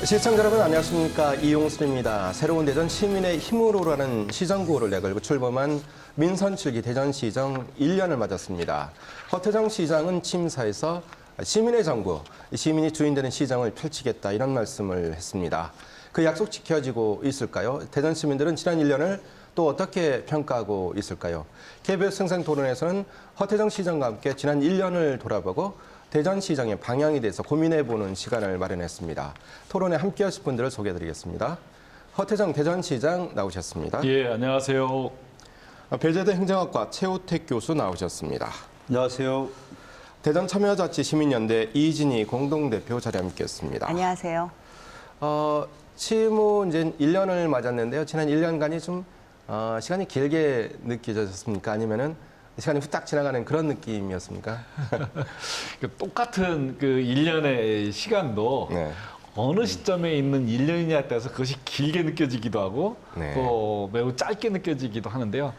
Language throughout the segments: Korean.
시청자 여러분 안녕하십니까, 이용순입니다. 새로운 대전 시민의 힘으로라는 시정구호를 내걸고 출범한 민선 7기 대전시정 1년을 맞았습니다. 허태정 시장은 취임사에서 시민의 정부, 시민이 주인되는 시정을 펼치겠다 이런 말씀을 했습니다. 그 약속 지켜지고 있을까요? 대전 시민들은 지난 1년을 또 어떻게 평가하고 있을까요? KBS 생생토론에서는 허태정 시장과 함께 지난 1년을 돌아보고 대전시정의 방향에 대해서 고민해보는 시간을 마련했습니다. 토론에 함께하실 분들을 소개해드리겠습니다. 허태정 대전시장 나오셨습니다. 예, 안녕하세요. 배재대 행정학과 최우택 교수 나오셨습니다. 안녕하세요. 대전참여자치시민연대 이진희 공동대표 자리에 함께했습니다. 안녕하세요. 취임 후 이제 1년을 맞았는데요. 지난 1년간이 좀 시간이 길게 느껴졌습니까? 아니면은 시간이 후딱 지나가는 그런 느낌이었습니까? 똑같은 그 1년의 시간도 네. 어느 시점에 있는 1년이냐에 따라서 그것이 길게 느껴지기도 하고 네. 또 매우 짧게 느껴지기도 하는데요.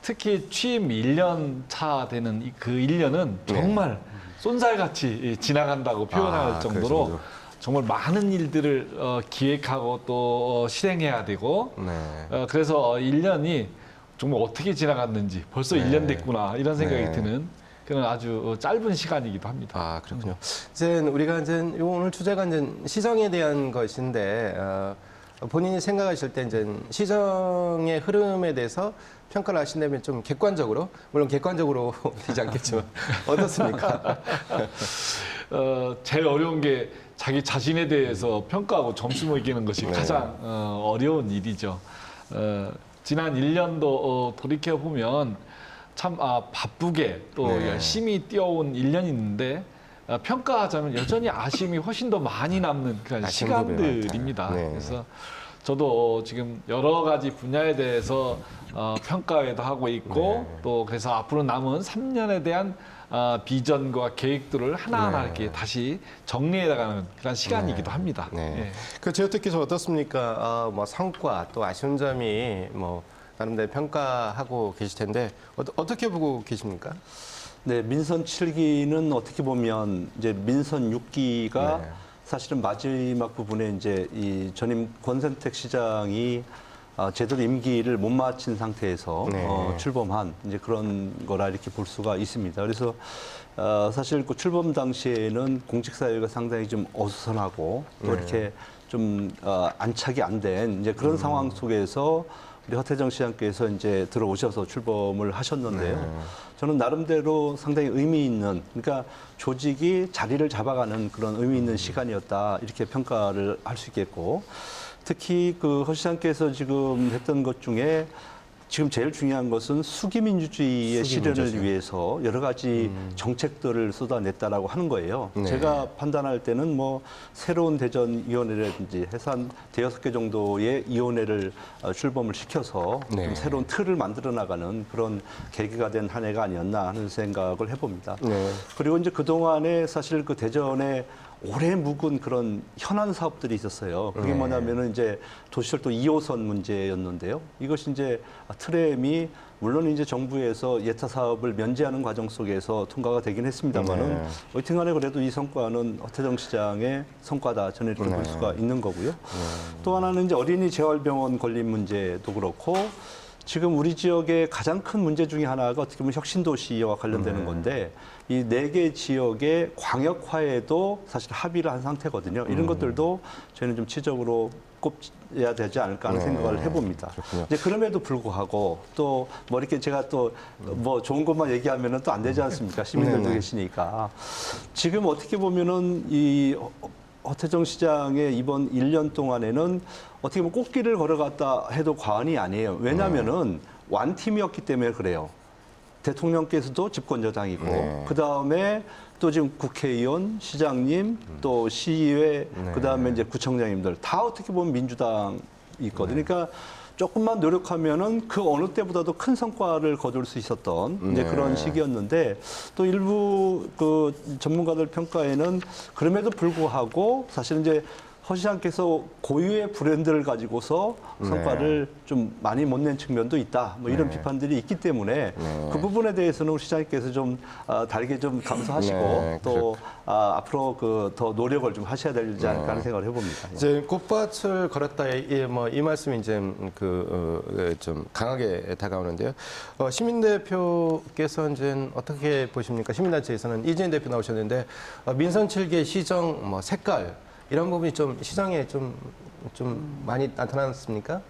특히 취임 1년 차 되는 그 1년은 정말 쏜살같이 지나간다고 표현할 정도로 그렇죠. 정말 많은 일들을 기획하고 또 실행해야 되고 네. 그래서 1년이 정말 어떻게 지나갔는지 벌써 네. 1년 됐구나 이런 생각이 네. 드는 그런 아주 짧은 시간이기도 합니다. 아, 그렇군요. 이제 우리가 이제 오늘 주제가 이제 시정에 대한 것인데 본인이 생각하실 때 이제 시정의 흐름에 대해서 평가를 하신다면 좀 객관적으로, 물론 객관적으로 되지 않겠지만 어떻습니까? 제일 어려운 게 자기 자신에 대해서 평가하고 점수 매기는 것이 네. 가장 어려운 일이죠. 지난 1년도 돌이켜보면 참 바쁘게 또 네. 열심히 뛰어온 1년이 있는데 평가하자면 여전히 아쉬움이 훨씬 더 많이 남는 그런 아쉬운 부분이 시간들입니다. 많다. 네. 그래서 저도 지금 여러 가지 분야에 대해서 평가회도 하고 있고 네. 또 그래서 앞으로 남은 3년에 대한 비전과 계획들을 하나하나 네. 이렇게 다시 정리해 나가는 그런 시간이기도 합니다. 네. 예. 그 제어특기서 어떻습니까? 뭐 성과 또 아쉬운 점이 뭐 나름대로 평가하고 계실 텐데 어떻게 보고 계십니까? 네, 민선 7기는 어떻게 보면 이제 민선 6기가 네. 사실은 마지막 부분에 이제 이 전임 권선택 시장이 제대로 임기를 못 마친 상태에서 네. 출범한 이제 그런 거라 이렇게 볼 수가 있습니다. 그래서 사실 그 출범 당시에는 공직 사회가 상당히 좀 어수선하고 또 이렇게 좀 안착이 안 된 이제 그런 상황 속에서 우리 허태정 시장께서 이제 들어오셔서 출범을 하셨는데요. 저는 나름대로 상당히 의미 있는, 그러니까 조직이 자리를 잡아가는 그런 의미 있는 시간이었다 이렇게 평가를 할 수 있겠고, 특히 그 허 시장께서 지금 했던 것 중에 지금 제일 중요한 것은 수기민주주의의 실현을 위해서 여러 가지 정책들을 쏟아냈다라고 하는 거예요. 네. 제가 판단할 때는 뭐 새로운 대전위원회라든지 해서 한 대여섯 개 정도의 위원회를 출범을 시켜서 네. 좀 새로운 틀을 만들어 나가는 그런 계기가 된 한 해가 아니었나 하는 생각을 해봅니다. 네. 그리고 이제 그동안에 사실 그 대전에 오래 묵은 그런 현안 사업들이 있었어요. 그게 뭐냐면은 이제 도시철도 2호선 문제였는데요. 이것이 이제 트램이 물론 이제 정부에서 예타 사업을 면제하는 과정 속에서 통과가 되긴 했습니다만은 네. 어쨌든간에 그래도 이 성과는 허태정 시장의 성과다 저는 이렇게 볼 수가 있는 거고요. 또 하나는 이제 어린이 재활병원 건립 문제도 그렇고. 지금 우리 지역의 가장 큰 문제 중에 하나가 어떻게 보면 혁신도시와 관련되는 건데 이 4개 지역의 광역화에도 사실 합의를 한 상태거든요. 이런 것들도 저희는 좀 지적으로 꼽아야 되지 않을까 하는 생각을 해봅니다. 그렇군요. 이제 그럼에도 불구하고 또 뭐 이렇게 제가 또 뭐 좋은 것만 얘기하면은 또 안 되지 않습니까? 시민들도 계시니까. 지금 어떻게 보면은 이 허태정 시장의 이번 1년 동안에는 어떻게 보면 꽃길을 걸어갔다 해도 과언이 아니에요. 왜냐하면은 완팀이었기 때문에 그래요. 대통령께서도 집권여당이고 네. 그다음에 또 지금 국회의원, 시장님, 또 시의회, 그다음에 이제 구청장님들 다 어떻게 보면 민주당이 있거든요. 그러니까 조금만 노력하면은 그 어느 때보다도 큰 성과를 거둘 수 있었던 이제 그런 시기였는데 또 일부 그 전문가들 평가에는 그럼에도 불구하고 사실 이제 허 시장께서 고유의 브랜드를 가지고서 성과를 좀 많이 못 낸 측면도 있다. 뭐 이런 비판들이 있기 때문에 그 부분에 대해서는 우리 시장님께서 좀 달게 좀 감수하시고 또 앞으로 그 더 노력을 좀 하셔야 되지 않을까 하는 생각을 해봅니다. 이제 꽃밭을 걸었다 이 말씀이 이제 좀 강하게 다가오는데요. 시민 대표께서 이제 어떻게 보십니까? 시민단체에서는 이재인 대표 나오셨는데 민선 7개 시정 뭐 색깔 이런 부분이 좀 시장에 좀 많이 나타났습니까?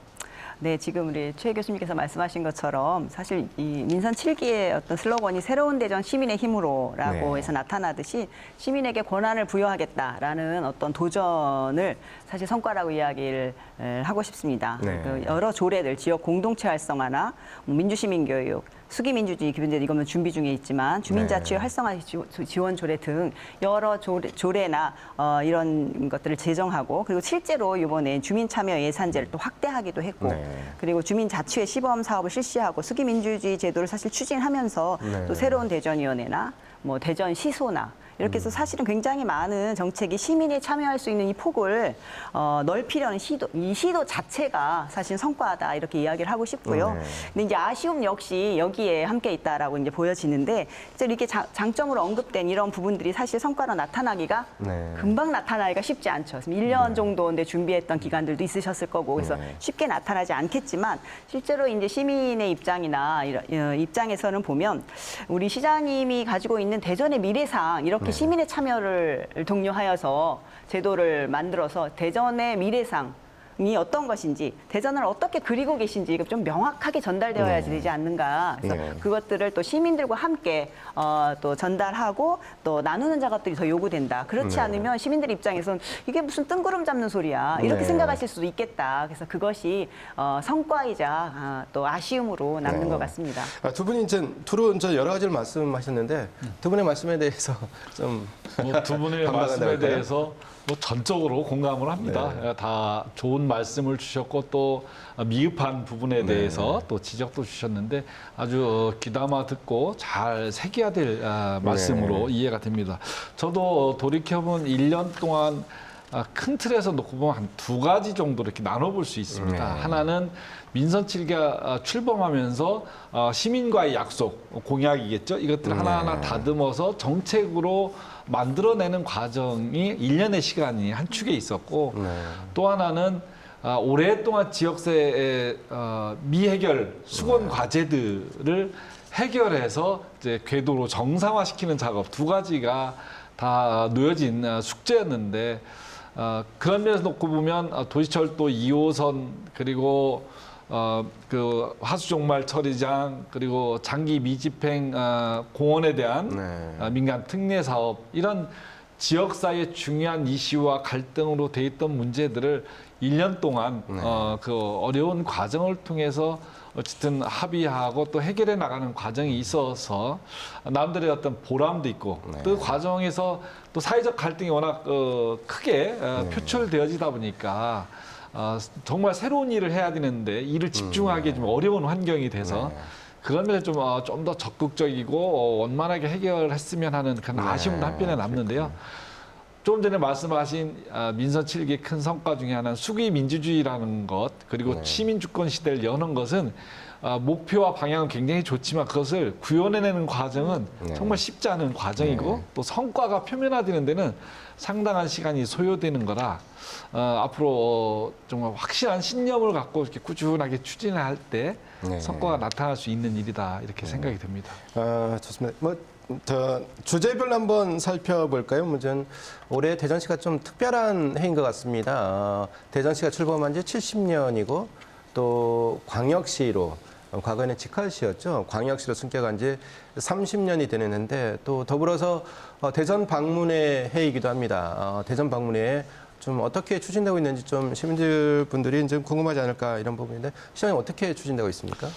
네, 지금 우리 최 교수님께서 말씀하신 것처럼 사실 이 민선 7기의 어떤 슬로건이 새로운 대전 시민의 힘으로라고 네. 해서 나타나듯이 시민에게 권한을 부여하겠다라는 어떤 도전을 사실 성과라고 이야기를 하고 싶습니다. 네. 그 여러 조례들, 지역 공동체 활성화나 민주시민교육, 수기민주주의 기본제 이거는 준비 중에 있지만 주민자치 네. 활성화 지원 조례 등 여러 조례나 이런 것들을 제정하고 그리고 실제로 이번에 주민참여 예산제를 또 확대하기도 했고 네. 그리고 주민자치회 시범 사업을 실시하고 수기민주주의 제도를 사실 추진하면서 네. 또 새로운 대전위원회나 뭐 대전시소나 이렇게 해서 사실은 굉장히 많은 정책이 시민이 참여할 수 있는 이 폭을 넓히려는 이 시도 자체가 사실 성과다 이렇게 이야기를 하고 싶고요. 네. 근데 이제 아쉬움 역시 여기에 함께 있다라고 이제 보여지는데 이렇게 장점으로 언급된 이런 부분들이 사실 성과로 나타나기가 네. 금방 나타나기가 쉽지 않죠. 1년 정도인데 준비했던 기간들도 있으셨을 거고 그래서 네. 쉽게 나타나지 않겠지만 실제로 이제 시민의 입장이나 입장에서는 보면 우리 시장님이 가지고 있는 대전의 미래상 이렇게 시민의 참여를 독려하여서 제도를 만들어서 대전의 미래상 이 어떤 것인지 대전을 어떻게 그리고 계신지 좀 명확하게 전달되어야 되지 않는가. 그래서 네. 그것들을 또 시민들과 함께 또 전달하고 또 나누는 작업들이 더 요구된다. 그렇지 네. 않으면 시민들 입장에서는 이게 무슨 뜬구름 잡는 소리야. 이렇게 네. 생각하실 수도 있겠다. 그래서 그것이 성과이자 또 아쉬움으로 남는 네. 것 같습니다. 두 분이 이제 두루 이제 여러 가지를 말씀하셨는데 두 분의 말씀에 대해서 좀 뭐 두 분의 반박한다 말씀에 할까요? 대해서 뭐 전적으로 공감을 합니다. 네. 다 좋은 말씀을 주셨고 또 미흡한 부분에 대해서 또 지적도 주셨는데 아주 귀담아 듣고 잘 새겨야 될 말씀으로 이해가 됩니다. 저도 돌이켜본 1년 동안 큰 틀에서 놓고 보면 한 두 가지 정도 이렇게 나눠볼 수 있습니다. 하나는 민선 7기가 출범하면서 시민과의 약속, 공약이겠죠. 이것들 하나하나 다듬어서 정책으로 만들어내는 과정이 1년의 시간이 한 축에 있었고 또 하나는 오랫동안 지역사회의 미해결 수건 과제들을 해결해서 이제 궤도로 정상화시키는 작업 두 가지가 다 놓여진 숙제였는데 그런 면에서 놓고 보면 도시철도 2호선 그리고 그 하수종말 처리장 그리고 장기 미집행 공원에 대한 민간 특례 사업 이런 지역사회의 중요한 이슈와 갈등으로 돼 있던 문제들을 1년 동안 그 어려운 과정을 통해서 어쨌든 합의하고 또 해결해 나가는 과정이 있어서 남들의 어떤 보람도 있고 그 과정에서 또 사회적 갈등이 워낙 크게 표출되어지다 보니까 정말 새로운 일을 해야 되는데 일을 집중하기 좀 어려운 환경이 돼서 그런 면에서 좀 더 적극적이고 원만하게 해결했으면 하는 그런 아쉬움도 한편에 남는데요. 조금 전에 말씀하신 민선 7기의 큰 성과 중에 하나는 수기 민주주의라는 것 그리고 시민 주권 시대를 여는 것은 목표와 방향은 굉장히 좋지만 그것을 구현해내는 과정은 정말 쉽지 않은 과정이고 또 성과가 표면화되는 데는 상당한 시간이 소요되는 거라 앞으로 정말 확실한 신념을 갖고 이렇게 꾸준하게 추진할 때 성과가 나타날 수 있는 일이다 이렇게 생각이 듭니다. 좋습니다. 더 주제별로 한번 살펴볼까요? 먼저 올해 대전시가 좀 특별한 해인 것 같습니다. 대전시가 출범한 지 70년이고 또 광역시로 과거에는 직할시였죠. 광역시로 승격한 지 30년이 되는 해인데 또 더불어서 대전 방문회 해이기도 합니다. 대전 방문회에 좀 어떻게 추진되고 있는지 좀 시민들 분들이 좀 궁금하지 않을까 이런 부분인데 시장님 어떻게 추진되고 있습니까?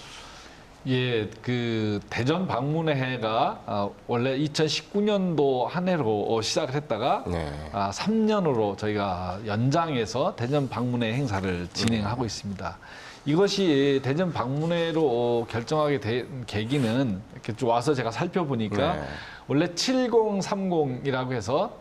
예, 그 대전 방문회 해가 원래 2019년도 한 해로 시작을 했다가 3년으로 저희가 연장해서 대전 방문회 행사를 진행하고 있습니다. 이것이 대전 방문회로 결정하게 된 계기는 이렇게 좀 와서 제가 살펴보니까 원래 7030이라고 해서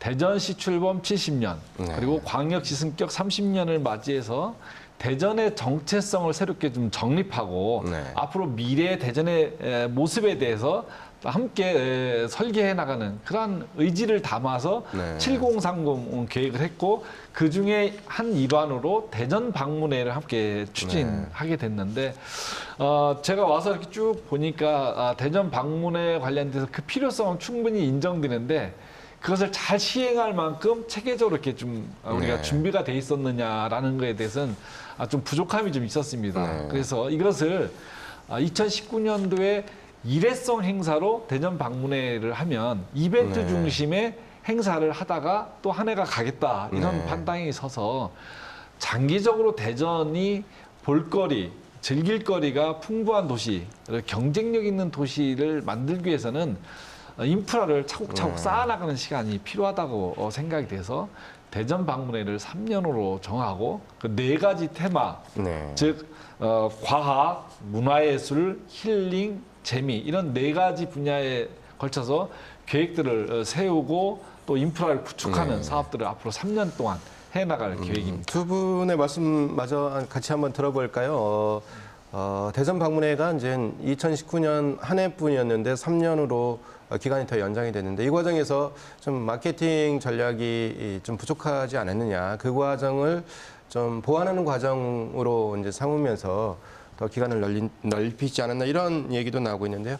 대전시 출범 70년 네. 그리고 광역시 승격 30년을 맞이해서 대전의 정체성을 새롭게 좀 정립하고 네. 앞으로 미래 대전의 모습에 대해서 함께 설계해 나가는 그러한 의지를 담아서 네. 7030 계획을 했고 그중에 한 일환으로 대전 방문회를 함께 추진하게 됐는데 제가 와서 이렇게 쭉 보니까 대전 방문회 관련돼서 그 필요성은 충분히 인정되는데 그것을 잘 시행할 만큼 체계적으로 이렇게 좀 우리가 네. 준비가 돼 있었느냐라는 거에 대해서는 좀 부족함이 좀 있었습니다. 네. 그래서 이것을 2019년도에 일회성 행사로 대전 방문회를 하면 이벤트 네. 중심의 행사를 하다가 또 한 해가 가겠다 이런 네. 판단이 서서 장기적으로 대전이 볼거리, 즐길거리가 풍부한 도시, 경쟁력 있는 도시를 만들기 위해서는 인프라를 차곡차곡 쌓아나가는 시간이 필요하다고 생각이 돼서 대전 방문회를 3년으로 정하고 그 4가지 테마, 네. 즉 과학, 문화예술, 힐링, 재미 이런 4가지 분야에 걸쳐서 계획들을 세우고 또 인프라를 구축하는 네. 사업들을 앞으로 3년 동안 해나갈 계획입니다. 두 분의 말씀마저 같이 한번 들어볼까요? 대전 방문회가 이제 2019년 한 해뿐이었는데 3년으로 기간이 더 연장이 됐는데 이 과정에서 좀 마케팅 전략이 좀 부족하지 않았느냐 그 과정을 좀 보완하는 과정으로 이제 삼으면서 더 기간을 넓히지 않았나 이런 얘기도 나오고 있는데요.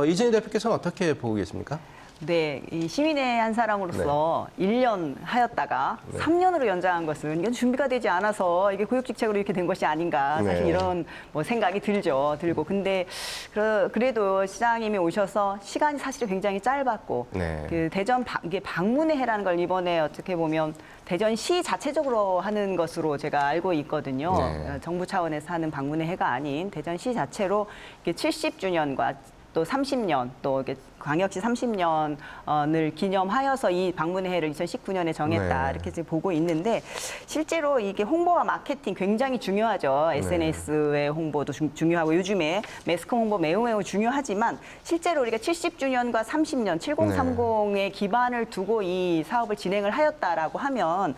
이진희 대표께서는 어떻게 보고 계십니까? 네, 이 시민의 한 사람으로서 1년 하였다가 3년으로 연장한 것은 이건 준비가 되지 않아서 이게 고육직책으로 이렇게 된 것이 아닌가 사실 네. 이런 뭐 생각이 들고 근데 그래도 시장님이 오셔서 시간이 사실 굉장히 짧았고 네. 그 대전 이게 방문회 해라는 걸 이번에 어떻게 보면 대전시 자체적으로 하는 것으로 제가 알고 있거든요. 네. 정부 차원에서 하는 방문회 해가 아닌 대전시 자체로 이게 70주년과 또 30년, 또 이게 광역시 30년을 기념하여서 이 방문회를 2019년에 정했다 네. 이렇게 지금 보고 있는데 실제로 이게 홍보와 마케팅 굉장히 중요하죠. SNS의 홍보도 중요하고 요즘에 매스컴 홍보 매우 중요하지만 실제로 우리가 70주년과 30년 7030의 기반을 두고 이 사업을 진행을 하였다라고 하면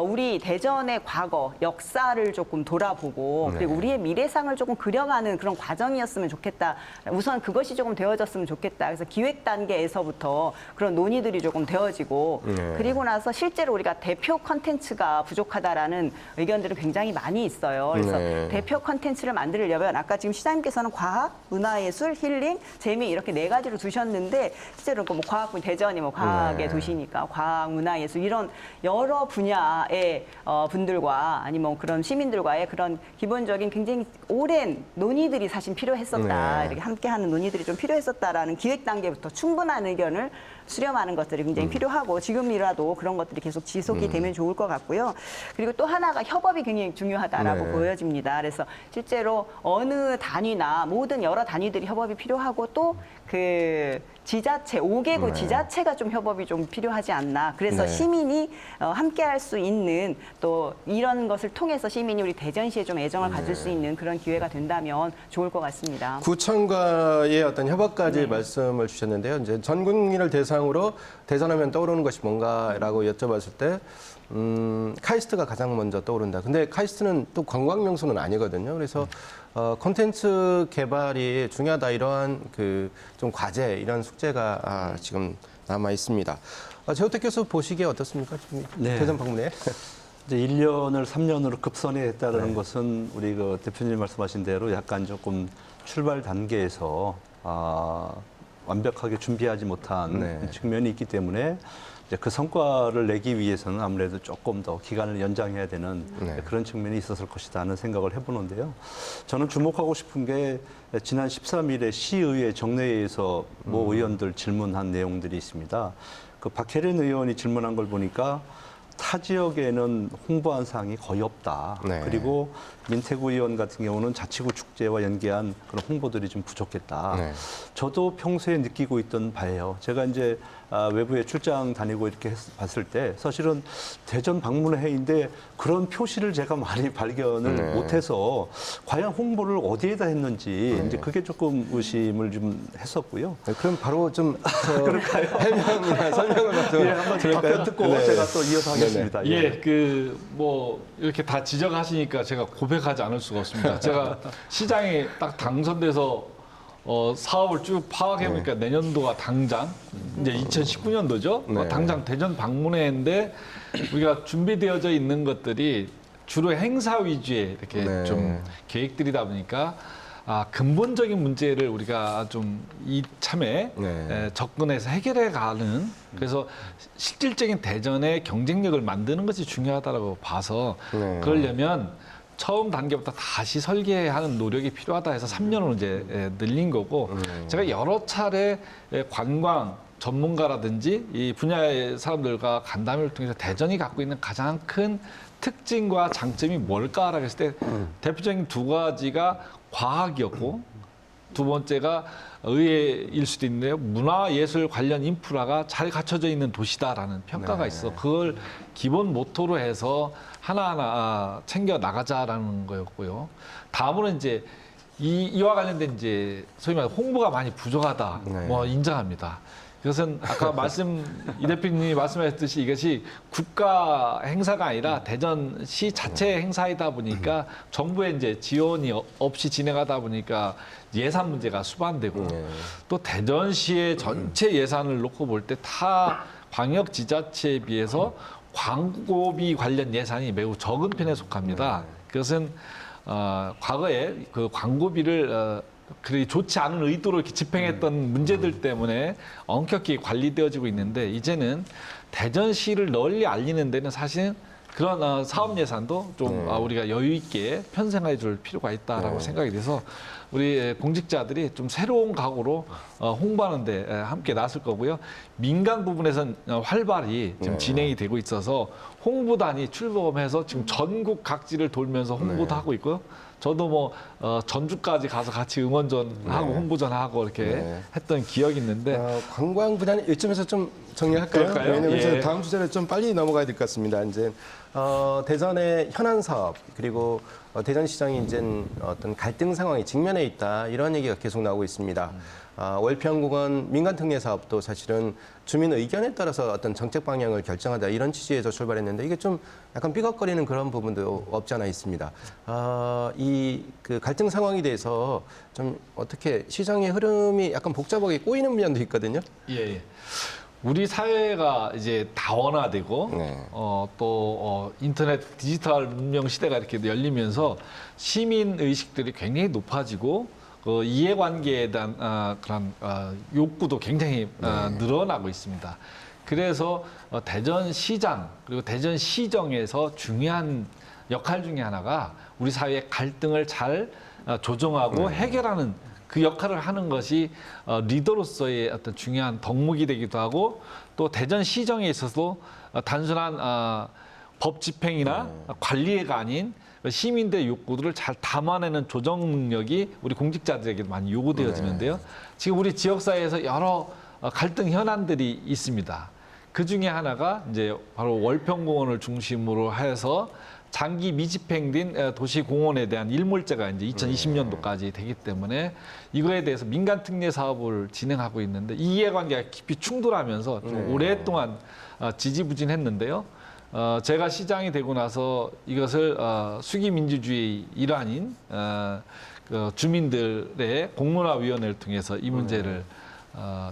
우리 대전의 과거 역사를 조금 돌아보고 그리고 네. 우리의 미래상을 조금 그려가는 그런 과정이었으면 좋겠다. 우선 그것이 조금 되어졌으면 좋겠다. 그래서 기획 단계에서부터 그런 논의들이 조금 되어지고 네. 그리고 나서 실제로 우리가 대표 컨텐츠가 부족하다라는 의견들이 굉장히 많이 있어요. 그래서 네. 대표 컨텐츠를 만들려면 아까 지금 시장님께서는 과학, 문화예술, 힐링, 재미 이렇게 4가지로 두셨는데 실제로 뭐 과학, 대전이 뭐 과학의 네. 도시니까 과학, 문화예술 이런 여러 분야의 분들과 아니면 그런 시민들과의 그런 기본적인 굉장히 오랜 논의들이 사실 필요했었다. 네. 이렇게 함께하는 논의들이 좀 필요했었다라는 기획 단계부터 충분한 의견을 수렴하는 것들이 굉장히 필요하고 지금이라도 그런 것들이 계속 지속이 되면 좋을 것 같고요. 그리고 또 하나가 협업이 굉장히 중요하다라고 네. 보여집니다. 그래서 실제로 어느 단위나 모든 여러 단위들이 협업이 필요하고 또 그 지자체, 5개구 네. 지자체가 좀 협업이 좀 필요하지 않나. 그래서 네. 시민이 함께할 수 있는 또 이런 것을 통해서 시민이 우리 대전시에 좀 애정을 가질 수 있는 그런 기회가 된다면 좋을 것 같습니다. 구청과의 어떤 협업까지 네. 말씀을 주셨는데요. 이제 전 국민을 대상으로 대전하면 떠오르는 것이 뭔가라고 여쭤봤을 때 카이스트가 가장 먼저 떠오른다. 근데 카이스트는 또 관광 명소는 아니거든요. 그래서 콘텐츠 개발이 중요하다 이러한 그 좀 과제 이런 숙제가 지금 남아 있습니다. 최우택 교수 보시기에 어떻습니까? 지금 네. 대전 방문회. 이제 1년을 3년으로 급선회했다는 네. 것은 우리 그 대표님 말씀하신 대로 약간 조금 출발 단계에서 완벽하게 준비하지 못한 네. 측면이 있기 때문에 이제 그 성과를 내기 위해서는 아무래도 조금 더 기간을 연장해야 되는 네. 그런 측면이 있었을 것이다 하는 생각을 해보는데요. 저는 주목하고 싶은 게 지난 13일에 시의회 정례회에서 모 의원들 질문한 내용들이 있습니다. 그 박혜련 의원이 질문한 걸 보니까 타 지역에는 홍보한 사항이 거의 없다. 네. 그리고 민태구 의원 같은 경우는 자치구 축제와 연계한 그런 홍보들이 좀 부족했다. 네. 저도 평소에 느끼고 있던 바예요. 제가 이제 외부에 출장 다니고 이렇게 봤을 때 사실은 대전 방문의 해인데 그런 표시를 제가 많이 발견을 못해서 과연 홍보를 어디에다 했는지 이제 그게 조금 의심을 좀 했었고요. 네, 그럼 바로 좀 해명이나 설명을 좀 예, 한번 답변 듣고 네. 제가 또 이어서 하겠습니다. 예, 그 뭐 이렇게 다 지적하시니까 제가 고백하지 않을 수가 없습니다. 제가 시장에 딱 당선돼서 사업을 쭉 파악해 보니까 내년도가 당장 이제 2019년도죠. 네. 당장 대전 방문회인데 우리가 준비되어져 있는 것들이 주로 행사 위주의 이렇게 네. 좀 계획들이다 보니까 근본적인 문제를 우리가 좀 이참에 네. 접근해서 해결해 가는 그래서 실질적인 대전의 경쟁력을 만드는 것이 중요하다고 봐서 네. 그러려면 처음 단계부터 다시 설계하는 노력이 필요하다 해서 3년으로 이제 늘린 거고 제가 여러 차례 관광 전문가라든지 이 분야의 사람들과 간담회를 통해서 대전이 갖고 있는 가장 큰 특징과 장점이 뭘까라고 했을 때 대표적인 두 가지가 과학이었고 두 번째가 의회일 수도 있는데요. 문화예술 관련 인프라가 잘 갖춰져 있는 도시다라는 평가가 있어. 그걸 기본 모토로 해서 하나하나 챙겨 나가자라는 거였고요. 다음으로는 이제 이와 관련된 이제 소위 말해 홍보가 많이 부족하다. 네. 뭐 인정합니다. 그것은 아까 이 대표님이 말씀하셨듯이 이것이 국가 행사가 아니라 대전시 자체 행사이다 보니까 정부의 이제 지원이 없이 진행하다 보니까 예산 문제가 수반되고 또 대전시의 전체 예산을 놓고 볼 때 타 광역 지자체에 비해서 광고비 관련 예산이 매우 적은 편에 속합니다. 그것은 과거에 그 광고비를 그리 좋지 않은 의도로 이렇게 집행했던 문제들 때문에 엄격히 관리되어지고 있는데 이제는 대전시를 널리 알리는 데는 사실 그런 사업 예산도 좀 우리가 여유 있게 편성해 줄 필요가 있다라고 생각이 돼서 우리 공직자들이 좀 새로운 각오로 홍보하는 데 함께 나설 거고요. 민간 부분에서는 활발히 지금 진행이 되고 있어서 홍보단이 출범해서 지금 전국 각지를 돌면서 홍보도 하고 있고요. 저도 뭐 전주까지 가서 같이 응원전하고 홍보전하고 이렇게 했던 기억이 있는데 관광 분야는 이쯤에서 좀 정리할까요? 그럴까요? 왜냐하면 예. 이제 다음 주제를 좀 빨리 넘어가야 될 것 같습니다. 이제 대전의 현안 사업 그리고 대전시장이 이제 어떤 갈등 상황에 직면해 있다 이런 얘기가 계속 나오고 있습니다. 월평공원 민간특례 사업도 사실은 주민 의견에 따라서 어떤 정책 방향을 결정하다 이런 취지에서 출발했는데 이게 좀 약간 삐걱거리는 그런 부분도 없지 않아 있습니다. 이 그 갈등 상황에 대해서 좀 어떻게 시장의 흐름이 약간 복잡하게 꼬이는 면도 있거든요. 예. 우리 사회가 이제 다원화되고 또 인터넷 디지털 문명 시대가 이렇게 열리면서 시민 의식들이 굉장히 높아지고 이해관계에 대한 그런 욕구도 굉장히 늘어나고 있습니다. 그래서 대전시장 그리고 대전시정에서 중요한 역할 중에 하나가 우리 사회의 갈등을 잘 조정하고 해결하는 그 역할을 하는 것이 리더로서의 어떤 중요한 덕목이 되기도 하고 또 대전시정에 있어서도 단순한 법 집행이나 관리가 아닌 시민들의 욕구들을 잘 담아내는 조정 능력이 우리 공직자들에게도 많이 요구되어지는데요. 지금 우리 지역사회에서 여러 갈등 현안들이 있습니다. 그 중에 하나가 이제 바로 월평공원을 중심으로 해서 장기 미집행된 도시공원에 대한 일몰제가 이제 2020년도까지 되기 때문에 이거에 대해서 민간 특례 사업을 진행하고 있는데 이 이해관계가 깊이 충돌하면서 좀 오랫동안 지지부진했는데요. 제가 시장이 되고 나서 이것을 수기민주주의 일환인 주민들의 공론화위원회를 통해서 이 문제를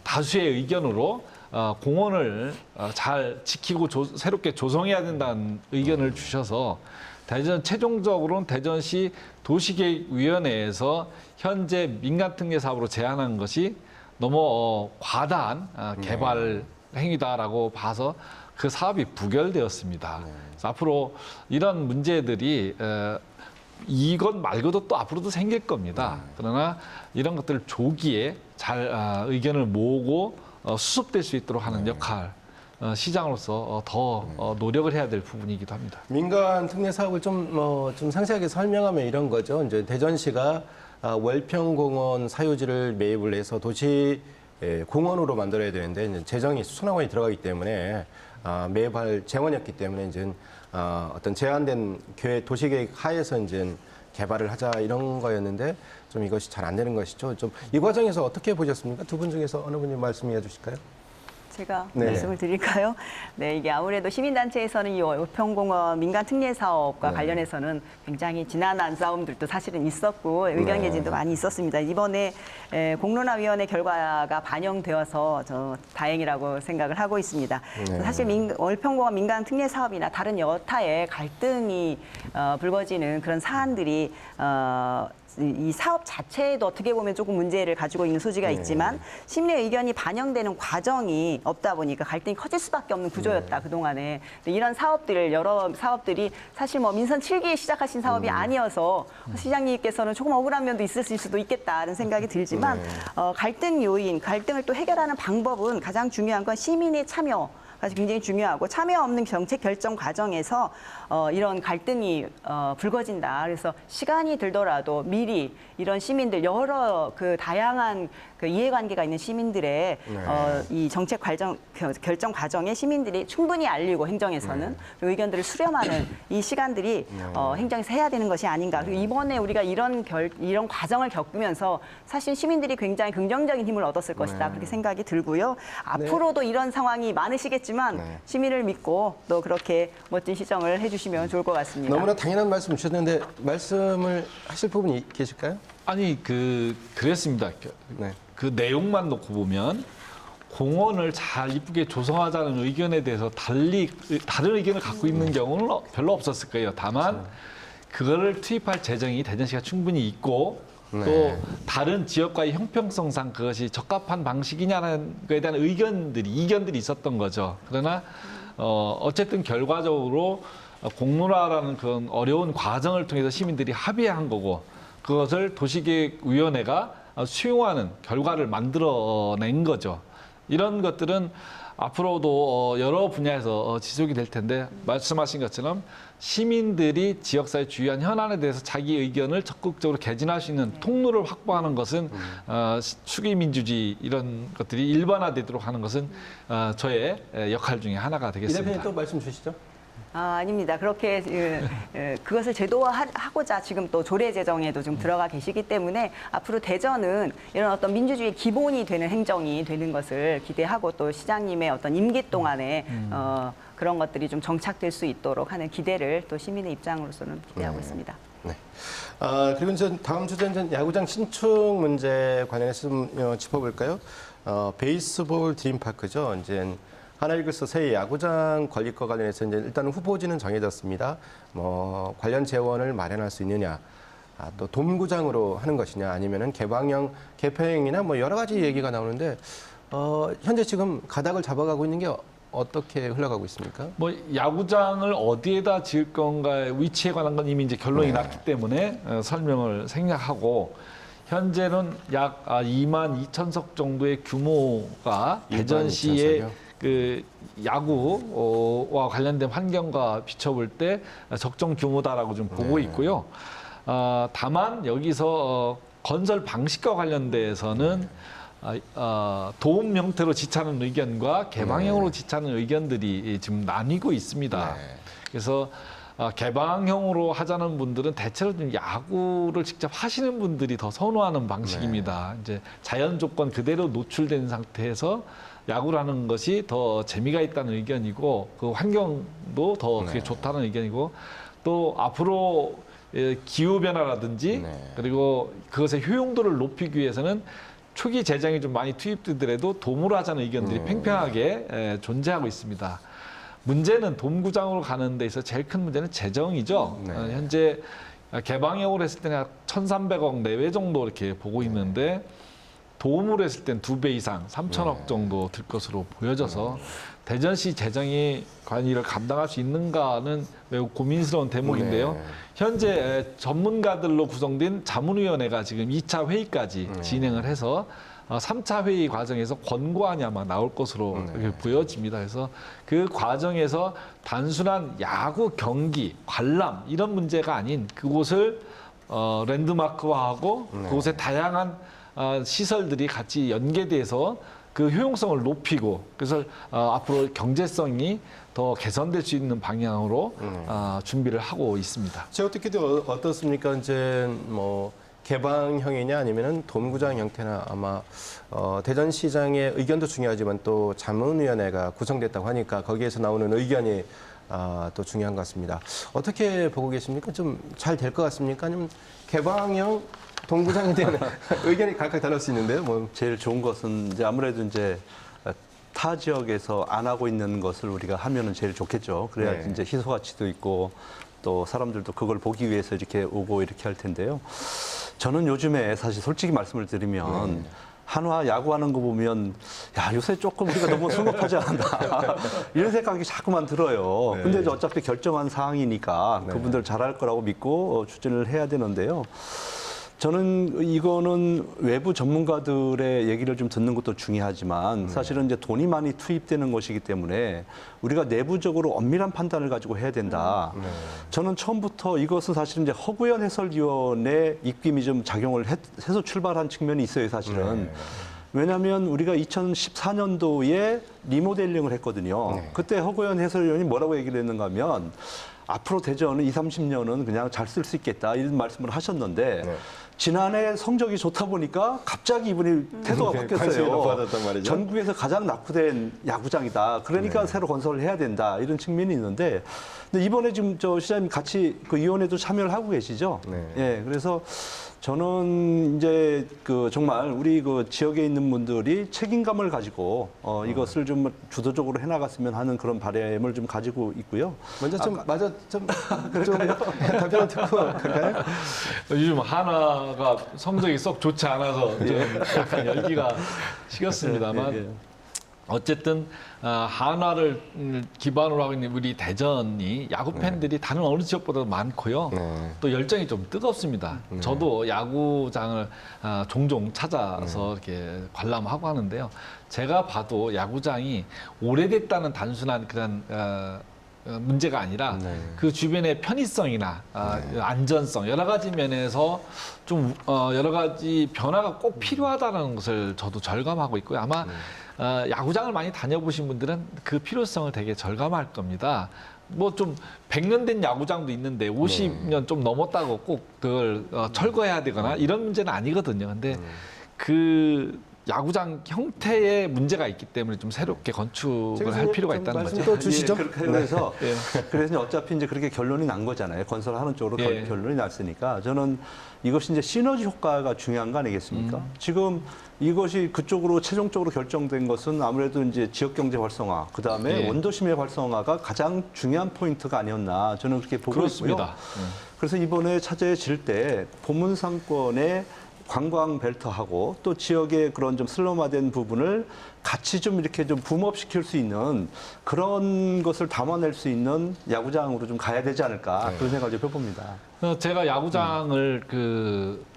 다수의 의견으로 공원을 잘 지키고 새롭게 조성해야 된다는 의견을 주셔서 최종적으로는 대전시 도시계획위원회에서 현재 민간특례 사업으로 제안한 것이 너무 과다한 개발 행위다라고 봐서 그 사업이 부결되었습니다. 그래서 앞으로 이런 문제들이 이것 말고도 또 앞으로도 생길 겁니다. 그러나 이런 것들을 조기에 잘 의견을 모으고 수습될 수 있도록 하는 역할 시장으로서 더 노력을 해야 될 부분이기도 합니다. 민간 특례 사업을 좀 상세하게 설명하면 이런 거죠. 이제 대전시가 월평공원 사유지를 매입을 해서 도시 공원으로 만들어야 되는데 이제 재정이 수천억 원이 들어가기 때문에 매발 재원이었기 때문에 이제 어떤 제한된 도시계획 하에서 이제 개발을 하자 이런 거였는데 좀 이것이 잘 안 되는 것이죠. 좀 이 과정에서 어떻게 보셨습니까? 두 분 중에서 어느 분이 말씀해 주실까요? 제가 네. 말씀을 드릴까요? 네, 이게 아무래도 시민단체에서는 이 월평공원 민간 특례 사업과 네. 관련해서는 굉장히 지난한 싸움들도 사실은 있었고 의견 네. 개진도 많이 있었습니다. 이번에 공론화위원회 결과가 반영되어서 저 다행이라고 생각을 하고 있습니다. 네. 사실 월평공원 민간 특례 사업이나 다른 여타의 갈등이 불거지는 그런 사안들이 이 사업 자체에도 어떻게 보면 조금 문제를 가지고 있는 소지가 있지만 시민의 의견이 반영되는 과정이 없다 보니까 갈등이 커질 수밖에 없는 구조였다 그동안에. 근데 이런 사업들 여러 사업들이 사실 뭐 민선 7기에 시작하신 사업이 아니어서 시장님께서는 조금 억울한 면도 있을 수도 있겠다는 생각이 들지만 갈등 요인, 갈등을 또 해결하는 방법은 가장 중요한 건 시민의 참여. 굉장히 중요하고 참여 없는 정책 결정 과정에서 이런 갈등이 불거진다. 그래서 시간이 들더라도 미리 이런 시민들 여러 그 다양한 그 이해관계가 있는 시민들의 이 정책 결정 과정에 시민들이 충분히 알리고 행정에서는 그 의견들을 수렴하는 이 시간들이 행정에서 해야 되는 것이 아닌가. 그리고 이번에 우리가 이런 과정을 겪으면서 사실 시민들이 굉장히 긍정적인 힘을 얻었을 것이다. 그렇게 생각이 들고요. 앞으로도 이런 상황이 많으시겠지만 시민을 믿고 또 그렇게 멋진 시정을 해주시면 좋을 것 같습니다. 너무나 당연한 말씀 주셨는데 말씀을 하실 부분이 계실까요? 아니 그랬습니다. 네. 그 내용만 놓고 보면 공원을 잘 이쁘게 조성하자는 의견에 대해서 다른 의견을 갖고 있는 경우는 별로 없었을 거예요. 다만 그거를 투입할 재정이 대전시가 충분히 있고 또 다른 지역과의 형평성상 그것이 적합한 방식이냐는 것에 대한 이견들이 있었던 거죠. 그러나 어쨌든 결과적으로 공론화라는 그런 어려운 과정을 통해서 시민들이 합의한 거고 그것을 도시계획위원회가 수용하는 결과를 만들어낸 거죠. 이런 것들은 앞으로도 여러 분야에서 지속이 될 텐데 말씀하신 것처럼 시민들이 지역사회 주요한 현안에 대해서 자기 의견을 적극적으로 개진할 수 있는 통로를 확보하는 것은 수기민주주의 이런 것들이 일반화되도록 하는 것은 저의 역할 중에 하나가 이 되겠습니다. 대표님 또 말씀 주시죠. 아닙니다. 그렇게 그것을 제도화하고자 지금 또 조례 제정에도 좀 들어가 계시기 때문에 앞으로 대전은 이런 어떤 민주주의 기본이 되는 행정이 되는 것을 기대하고 또 시장님의 어떤 임기 동안에 그런 것들이 좀 정착될 수 있도록 하는 기대를 또 시민의 입장으로서는 기대하고 있습니다. 네. 그리고 이제 다음 주제는 야구장 신축 문제 관련해서 좀 짚어볼까요? 베이스볼 드림파크죠. 이제 하나이글스 새 야구장 건립 과 관련해서 이제 일단 후보지는 정해졌습니다. 뭐 관련 재원을 마련할 수 있느냐, 또 돔구장으로 하는 것이냐, 아니면은 개폐형이나 뭐 여러 가지 얘기가 나오는데 현재 지금 가닥을 잡아가고 있는 게 어떻게 흘러가고 있습니까? 뭐 야구장을 어디에다 지을 건가의 위치에 관한 건 이미 이제 결론이 났기 때문에 설명을 생략하고 현재는 약 2만 2천석 정도의 규모가 대전시의 그 야구와 관련된 환경과 비춰볼 때 적정 규모다라고 좀 보고 있고요. 다만 여기서 건설 방식과 관련돼서는 도움 형태로 지차는 의견과 개방형으로 지차는 의견들이 지금 나뉘고 있습니다. 그래서 개방형으로 하자는 분들은 대체로 좀 야구를 직접 하시는 분들이 더 선호하는 방식입니다. 이제 자연 조건 그대로 노출된 상태에서 야구를 하는 것이 더 재미가 있다는 의견이고 그 환경도 더 그게 좋다는 의견이고 또 앞으로 기후 변화라든지 그리고 그것의 효용도를 높이기 위해서는 초기 재정이 좀 많이 투입되더라도 돔으로 하자는 의견들이 팽팽하게 존재하고 있습니다. 문제는 돔구장으로 가는 데 있어서 제일 큰 문제는 재정이죠. 현재 개방형으로 했을 때는 약 1,300억 내외 정도 이렇게 보고 있는데 도움으로 했을 땐 2배 이상 3천억 정도 들 것으로 보여져서 대전시 재정이 과연 이를 감당할 수 있는가는 매우 고민스러운 대목인데요. 현재 전문가들로 구성된 자문위원회가 지금 2차 회의까지 진행을 해서 3차 회의 과정에서 권고안이 아마 나올 것으로 보여집니다. 그래서 그 과정에서 단순한 야구, 경기, 관람 이런 문제가 아닌 그곳을 랜드마크화하고 그곳에 다양한 시설들이 같이 연계돼서 그 효용성을 높이고 그래서 앞으로 경제성이 더 개선될 수 있는 방향으로 준비를 하고 있습니다. 제가 듣기도 어떻습니까? 이제 뭐 개방형이냐 아니면은 돔구장 형태나 아마 대전시장의 의견도 중요하지만 또 자문위원회가 구성됐다고 하니까 거기에서 나오는 의견이 또 중요한 것 같습니다. 어떻게 보고 계십니까? 좀 잘 될 것 같습니까? 아니면 개방형 동구장에 대한 의견이 각각 다를 수 있는데요. 뭐 제일 좋은 것은 이제 아무래도 이제 타 지역에서 안 하고 있는 것을 우리가 하면은 제일 좋겠죠. 그래야 네. 이제 희소 가치도 있고 또 사람들도 그걸 보기 위해서 이렇게 오고 이렇게 할 텐데요. 저는 요즘에 사실 솔직히 말씀을 드리면 한화 야구하는 거 보면 야 요새 조금 우리가 너무 성급하지 않나 이런 생각이 자꾸만 들어요. 근데 이제 어차피 결정한 사항이니까 그분들 잘할 거라고 믿고 추진을 해야 되는데요. 저는 이거는 외부 전문가들의 얘기를 좀 듣는 것도 중요하지만 사실은 이제 돈이 많이 투입되는 것이기 때문에 우리가 내부적으로 엄밀한 판단을 가지고 해야 된다. 저는 처음부터 이것은 사실은 이제 허구현 해설위원의 입김이 좀 작용을 해서 출발한 측면이 있어요, 사실은. 왜냐하면 우리가 2014년도에 리모델링을 했거든요. 그때 허구현 해설위원이 뭐라고 얘기를 했는가 하면 앞으로 대전은 20, 30년은 그냥 잘 쓸 수 있겠다 이런 말씀을 하셨는데 지난해 성적이 좋다 보니까 갑자기 이분이 태도가 관심이 바뀌었어요. 높아졌단 말이죠. 전국에서 가장 낙후된 야구장이다. 그러니까 새로 건설을 해야 된다. 이런 측면이 있는데 근데 이번에 지금 저 시장님 같이 그 위원회도 참여를 하고 계시죠? 네. 예, 그래서 저는 이제 그 정말 우리 그 지역에 있는 분들이 책임감을 가지고 이것을 좀 주도적으로 해나갔으면 하는 그런 바람을 좀 가지고 있고요. 먼저 좀 답변을 듣고 갈까요? 요즘 한화가 성적이 썩 좋지 않아서 좀 약간 열기가 식었습니다만 예. 어쨌든 한화를 기반으로 하고 있는 우리 대전이 야구 팬들이 다른 어느 지역보다 많고요. 또 열정이 좀 뜨겁습니다. 저도 야구장을 종종 찾아서 이렇게 관람하고 하는데요. 제가 봐도 야구장이 오래됐다는 단순한 그런 문제가 아니라 그 주변의 편의성이나 안전성 여러 가지 면에서 좀 여러 가지 변화가 꼭 필요하다는 것을 저도 절감하고 있고요. 아마 야구장을 많이 다녀보신 분들은 그 필요성을 되게 절감할 겁니다. 뭐 좀 100년 된 야구장도 있는데 50년 좀 넘었다고 꼭 그걸 철거해야 되거나 이런 문제는 아니거든요. 근데 그 야구장 형태의 문제가 있기 때문에 좀 새롭게 건축을 할 필요가 있다는 말씀 거죠. 또 주시죠. 예, 그래서 그래서 어차피 이제 그렇게 결론이 난 거잖아요. 건설하는 쪽으로 예. 결론이 났으니까 저는 이것이 이제 시너지 효과가 중요한 거 아니겠습니까? 지금 이것이 그쪽으로 최종적으로 결정된 것은 아무래도 이제 지역 경제 활성화, 그 다음에 예. 원도심의 활성화가 가장 중요한 포인트가 아니었나 저는 그렇게 보고 그렇습니다. 있고요. 그래서 이번에 차제해질 때 보문상권의 관광 벨트하고 또 지역의 그런 좀 슬럼화된 부분을 같이 좀 이렇게 좀 붐업시킬 수 있는 그런 것을 담아낼 수 있는 야구장으로 좀 가야 되지 않을까 그런 생각을 좀 해봅니다. 제가 야구장을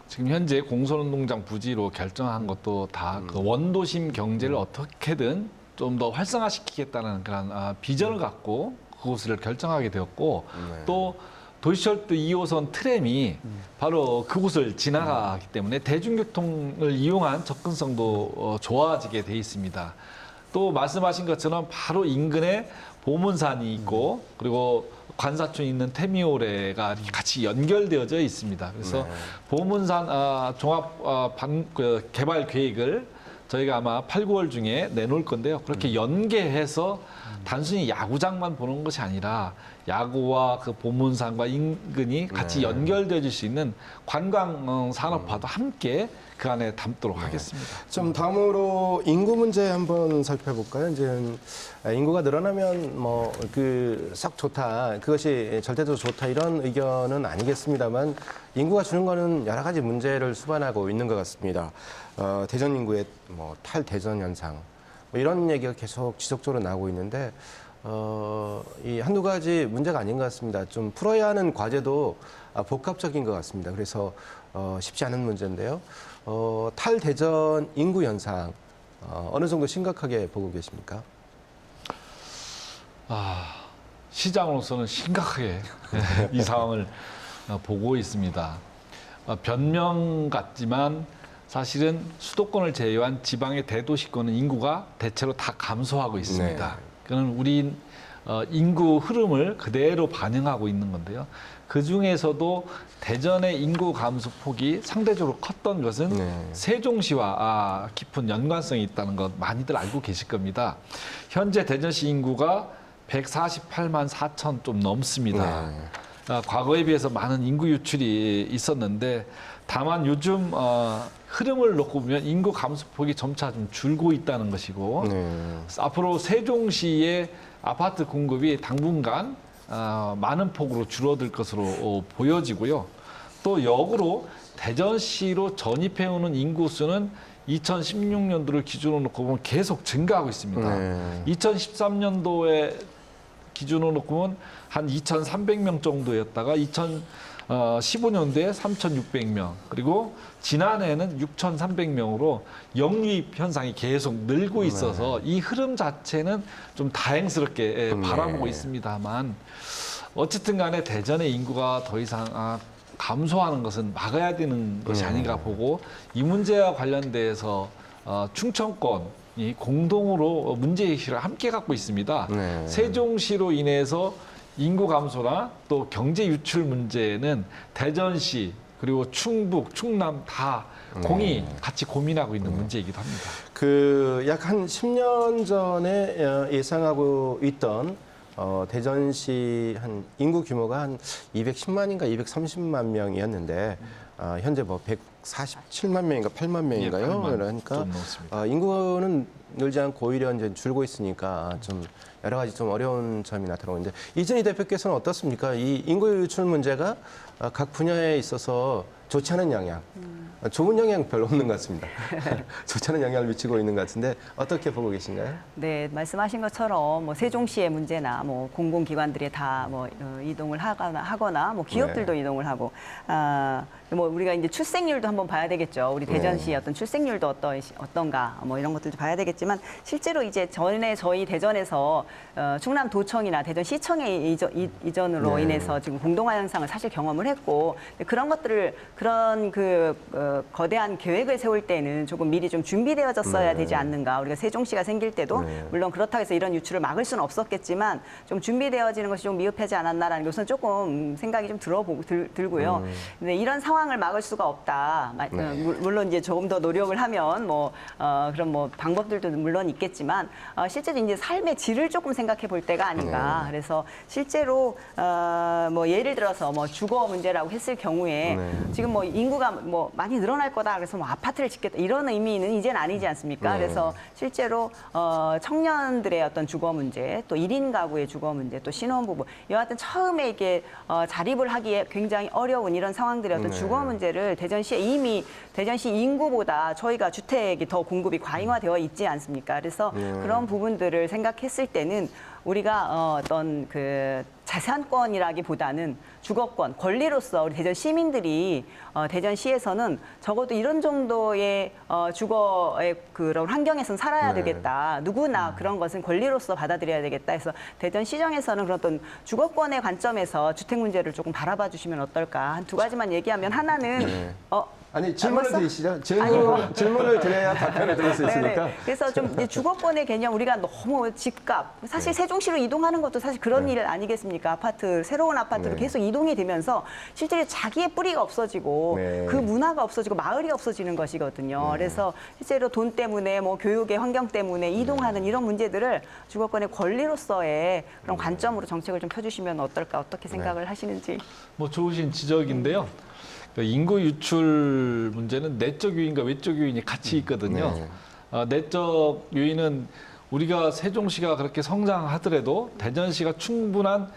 지금 현재 공설운동장 부지로 결정한 것도 다 그 원도심 경제를 어떻게든 좀 더 활성화시키겠다는 그런 비전을 갖고 그곳을 결정하게 되었고 또 도시철도 2호선 트램이 바로 그곳을 지나가기 때문에 대중교통을 이용한 접근성도 좋아지게 돼 있습니다. 또 말씀하신 것처럼 바로 인근에 보문산이 있고 그리고 관사촌에 있는 태미오레가 이렇게 같이 연결되어져 있습니다. 그래서 보문산 종합 개발 계획을 저희가 아마 8, 9월 중에 내놓을 건데요. 그렇게 연계해서 단순히 야구장만 보는 것이 아니라 야구와 그 보문산과 인근이 같이 연결되어질 수 있는 관광 산업화도 함께 그 안에 담도록 하겠습니다. 좀 다음으로 인구 문제 한번 살펴볼까요? 이제 인구가 늘어나면 뭐 그 썩 좋다, 그것이 절대적으로 좋다 이런 의견은 아니겠습니다만 인구가 주는 거는 여러 가지 문제를 수반하고 있는 것 같습니다. 대전 인구의 뭐 탈대전 현상 뭐 이런 얘기가 계속 지속적으로 나오고 있는데 이 한두 가지 문제가 아닌 것 같습니다. 좀 풀어야 하는 과제도 복합적인 것 같습니다. 그래서 쉽지 않은 문제인데요. 탈대전 인구 현상 어느 정도 심각하게 보고 계십니까? 시장으로서는 심각하게 이 상황을 보고 있습니다. 변명 같지만 사실은 수도권을 제외한 지방의 대도시권은 인구가 대체로 다 감소하고 있습니다. 네. 그는 우리 인구 흐름을 그대로 반영하고 있는 건데요. 그 중에서도 대전의 인구 감소 폭이 상대적으로 컸던 것은 네. 세종시와 깊은 연관성이 있다는 것 많이들 알고 계실 겁니다. 현재 대전시 인구가 148만 4천 좀 넘습니다. 네. 과거에 비해서 많은 인구 유출이 있었는데 다만 요즘 흐름을 놓고 보면 인구 감소폭이 점차 좀 줄고 있다는 것이고 네. 앞으로 세종시의 아파트 공급이 당분간 많은 폭으로 줄어들 것으로 보여지고요. 또 역으로 대전시로 전입해오는 인구수는 2016년도를 기준으로 놓고 보면 계속 증가하고 있습니다. 네. 2013년도에 기준으로 놓고 보면 한 2,300명 정도였다가 2015년도에 3,600명 그리고 지난해에는 6,300명으로 영유입 현상이 계속 늘고 있어서 이 흐름 자체는 좀 다행스럽게 바라보고 있습니다만 어쨌든 간에 대전의 인구가 더 이상 감소하는 것은 막아야 되는 것이 아닌가 보고 이 문제와 관련돼서 충청권이 공동으로 문제의식을 함께 갖고 있습니다. 네. 세종시로 인해서 인구 감소나 또 경제 유출 문제는 대전시 그리고 충북, 충남 다 공이 같이 고민하고 있는 문제이기도 합니다. 그 약 한 10년 전에 예상하고 있던 대전시 한 인구 규모가 한 210만인가 230만 명이었는데 현재 뭐 147만 명인가 8만 명인가요? 8만 그러니까 좀 넘습니다. 인구는 늘지 않고 오히려 이제 줄고 있으니까 좀 여러 가지 좀 어려운 점이 나타나고 있는데 이준희 대표께서는 어떻습니까? 이 인구 유출 문제가 각 분야에 있어서 좋지 않은 영향, 좋은 영향 별로 없는 것 같습니다. 좋지 않은 영향을 미치고 있는 것 같은데 어떻게 보고 계신가요? 네, 말씀하신 것처럼 뭐 세종시의 문제나 뭐 공공기관들이 다 뭐 이동을 하거나 뭐 기업들도 네. 이동을 하고 뭐 우리가 이제 출생률도 한번 봐야 되겠죠. 우리 대전시 어떤 출생률도 어떤가 뭐 이런 것들도 봐야 되겠지만 실제로 이제 전에 저희 대전에서 충남도청이나 대전시청의 이전으로 네. 인해서 지금 공동화 현상을 사실 경험을 했고 그런 것들을 그런 거대한 계획을 세울 때는 조금 미리 좀 준비되어졌어야 되지 않는가. 우리가 세종시가 생길 때도 물론 그렇다고 해서 이런 유출을 막을 수는 없었겠지만 좀 준비되어지는 것이 좀 미흡하지 않았나라는 것은 조금 생각이 좀 들고요. 근데 이런 상황을 막을 수가 없다. 물론 이제 조금 더 노력을 하면 뭐 그런 뭐 방법들도 물론 있겠지만 실제로 이제 삶의 질을 조금 생각해 볼 때가 아닌가. 그래서 실제로 뭐 예를 들어서 뭐 주거 문제라고 했을 경우에 지금 뭐 인구가 뭐 많이 늘어날 거다. 그래서 뭐 아파트를 짓겠다. 이런 의미는 이제는 아니지 않습니까? 그래서 실제로 청년들의 어떤 주거 문제, 또 1인 가구의 주거 문제, 또 신혼부부 여하튼 처음에 이게 자립을 하기에 굉장히 어려운 이런 상황들의 어떤 주거 문제를 대전시에 이미 대전시 인구보다 저희가 주택이 더 공급이 과잉화되어 있지 않습니까? 그래서 그런 부분들을 생각했을 때는 우리가 어떤 그 자산권이라기보다는 주거권, 권리로서 우리 대전 시민들이 대전시에서는 적어도 이런 정도의 주거의 그런 환경에서는 살아야 되겠다. 누구나 그런 것은 권리로서 받아들여야 되겠다. 해서 대전시정에서는 그런 어떤 주거권의 관점에서 주택 문제를 조금 바라봐 주시면 어떨까. 한 두 가지만 얘기하면 하나는 아니 질문을 벌써? 드리시죠. 질문을 드려야 답변을 들을 수 있으니까. 네네. 그래서 좀 이제 주거권의 개념 우리가 너무 집값 사실 세종시로 이동하는 것도 사실 그런 일 아니겠습니까? 아파트 새로운 아파트로 계속 이동이 되면서 실제로 자기의 뿌리가 없어지고 그 문화가 없어지고 마을이 없어지는 것이거든요. 그래서 실제로 돈 때문에 뭐 교육의 환경 때문에 이동하는 이런 문제들을 주거권의 권리로서의 그런 관점으로 정책을 좀 펴주시면 어떨까 어떻게 생각을 하시는지. 뭐 좋으신 지적인데요. 인구 유출 문제는 내적 요인과 외적 요인이 같이 있거든요. 내적 요인은 우리가 세종시가 그렇게 성장하더라도 대전시가 충분한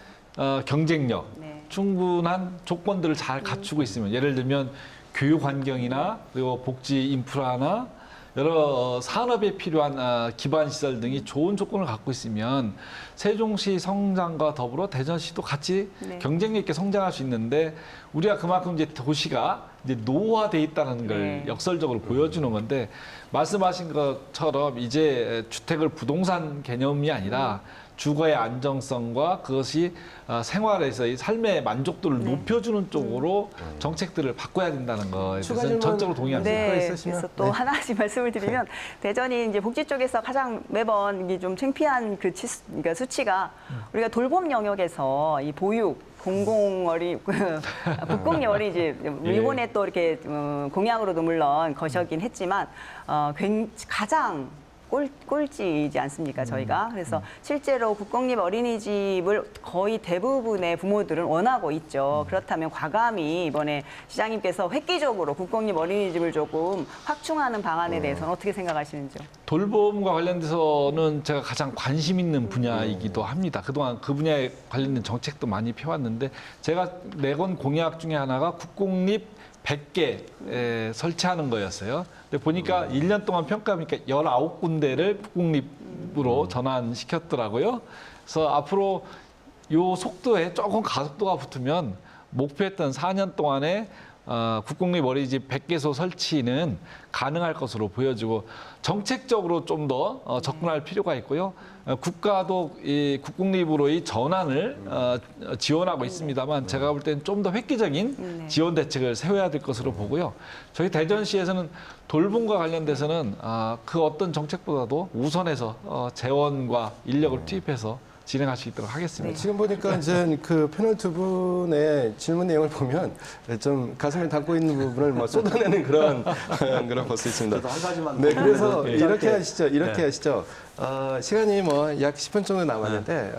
경쟁력, 충분한 조건들을 잘 갖추고 있으면 예를 들면 교육 환경이나 그리고 복지 인프라나 여러 산업에 필요한 기반 시설 등이 좋은 조건을 갖고 있으면 세종시 성장과 더불어 대전시도 같이 경쟁력 있게 성장할 수 있는데 우리가 그만큼 이제 도시가 이제 노화돼 있다는 걸 역설적으로 보여주는 건데 말씀하신 것처럼 이제 주택을 부동산 개념이 아니라 주거의 안정성과 그것이 생활에서 이 삶의 만족도를 높여주는 쪽으로 정책들을 바꿔야 된다는 거에 추가 대해서는 질문 전적으로 동의합니다. 네. 네, 있으시면? 그래서 또 네. 하나씩 말씀을 드리면 대전이 이제 복지 쪽에서 가장 매번 이게 좀 창피한 그러니까 수치가 우리가 돌봄 영역에서 이 보육 국공립 어린이집 일본에 또 이렇게 공약으로도 물론 거셔긴 했지만 가장 꼴찌이지 않습니까, 저희가. 그래서 실제로 국공립 어린이집을 거의 대부분의 부모들은 원하고 있죠. 그렇다면 과감히 이번에 시장님께서 획기적으로 국공립 어린이집을 조금 확충하는 방안에 대해서는 어떻게 생각하시는지요? 돌봄과 관련돼서는 제가 가장 관심 있는 분야이기도 합니다. 그동안 그 분야에 관련된 정책도 많이 펴왔는데 제가 내건 공약 중에 하나가 국공립 100개 설치하는 거였어요. 근데 보니까 1년 동안 평가하니까 19군데를 국공립으로 전환시켰더라고요. 그래서 앞으로 요 속도에 조금 가속도가 붙으면 목표했던 4년 동안에 국공립 어린이집 100개소 설치는 가능할 것으로 보여지고 정책적으로 좀 더 접근할 필요가 있고요. 국가도 이 국공립으로의 전환을 지원하고 있습니다만 제가 볼 때는 좀 더 획기적인 지원 대책을 세워야 될 것으로 보고요. 저희 대전시에서는 돌봄과 관련돼서는 그 어떤 정책보다도 우선해서 재원과 인력을 투입해서 진행할 수 있도록 하겠습니다. 지금 보니까 이제 그 패널 두 분의 질문 내용을 보면 좀 가슴에 담고 있는 부분을 뭐 쏟아내는 그런 볼 수 있습니다. 저도 한 가지만 네, 그래서 네. 이렇게 짧게. 하시죠. 이렇게 네. 하시죠. 시간이 뭐 약 10분 정도 남았는데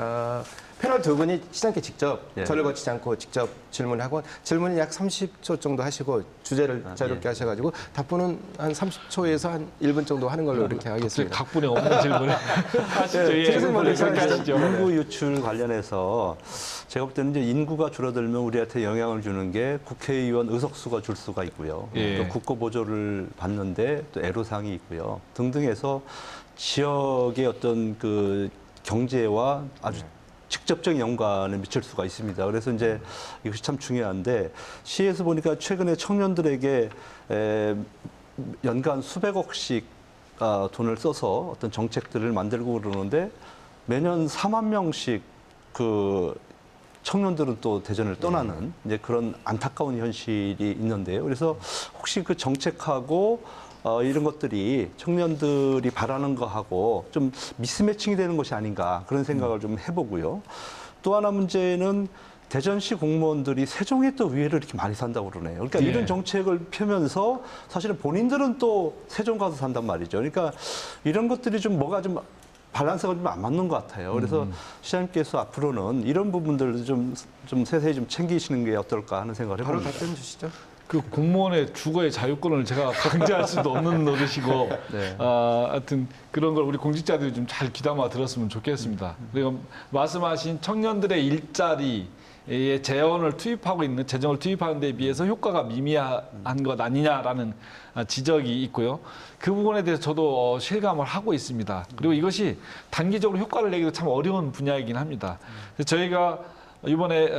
패널 두 분이 시장님께 직접 예. 저를 거치지 않고 직접 질문하고 질문이 약 30초 정도 하시고 주제를 자유롭게 예. 하셔가지고 답변은 한 30초에서 한 1분 정도 하는 걸로 이렇게 갑자기 하겠습니다. 각본에 없는 질문을 하시죠. 네, 예, 최선을 그렇게 다하시죠. 하시죠. 인구 유출 관련해서 제가 볼 때는 이제 인구가 줄어들면 우리한테 영향을 주는 게 국회의원 의석수가 줄 수가 있고요. 예. 또 국고 보조를 받는데 또 애로사항이 있고요. 등등해서 지역의 어떤 그 경제와 아주 직접적인 연관을 미칠 수가 있습니다. 그래서 이제 이것이 참 중요한데 시에서 보니까 최근에 청년들에게 연간 수백억씩 돈을 써서 어떤 정책들을 만들고 그러는데 매년 4만 명씩 그 청년들은 또 대전을 떠나는 이제 그런 안타까운 현실이 있는데요. 그래서 혹시 그 정책하고 이런 것들이 청년들이 바라는 거하고 좀 미스매칭이 되는 것이 아닌가 그런 생각을 좀 해보고요. 또 하나 문제는 대전시 공무원들이 세종에 또 위해를 이렇게 많이 산다고 그러네요. 그러니까 예. 이런 정책을 펴면서 사실은 본인들은 또 세종 가서 산단 말이죠. 그러니까 이런 것들이 좀 뭐가 좀 밸런스가 좀 안 맞는 것 같아요. 그래서 시장님께서 앞으로는 이런 부분들도 좀 세세히 좀 챙기시는 게 어떨까 하는 생각을 바로 해봅니다. 답변 주시죠. 그 공무원의 주거의 자유권을 제가 강제할 수도 없는 노릇이고 네. 하여튼 그런 걸 우리 공직자들이 좀 잘 귀담아 들었으면 좋겠습니다. 그리고 말씀하신 청년들의 일자리에 재원을 투입하고 있는 재정을 투입하는 데 비해서 효과가 미미한 것 아니냐라는 지적이 있고요. 그 부분에 대해서 저도 실감을 하고 있습니다. 그리고 이것이 단기적으로 효과를 내기도 참 어려운 분야이긴 합니다. 그래서 저희가 이번에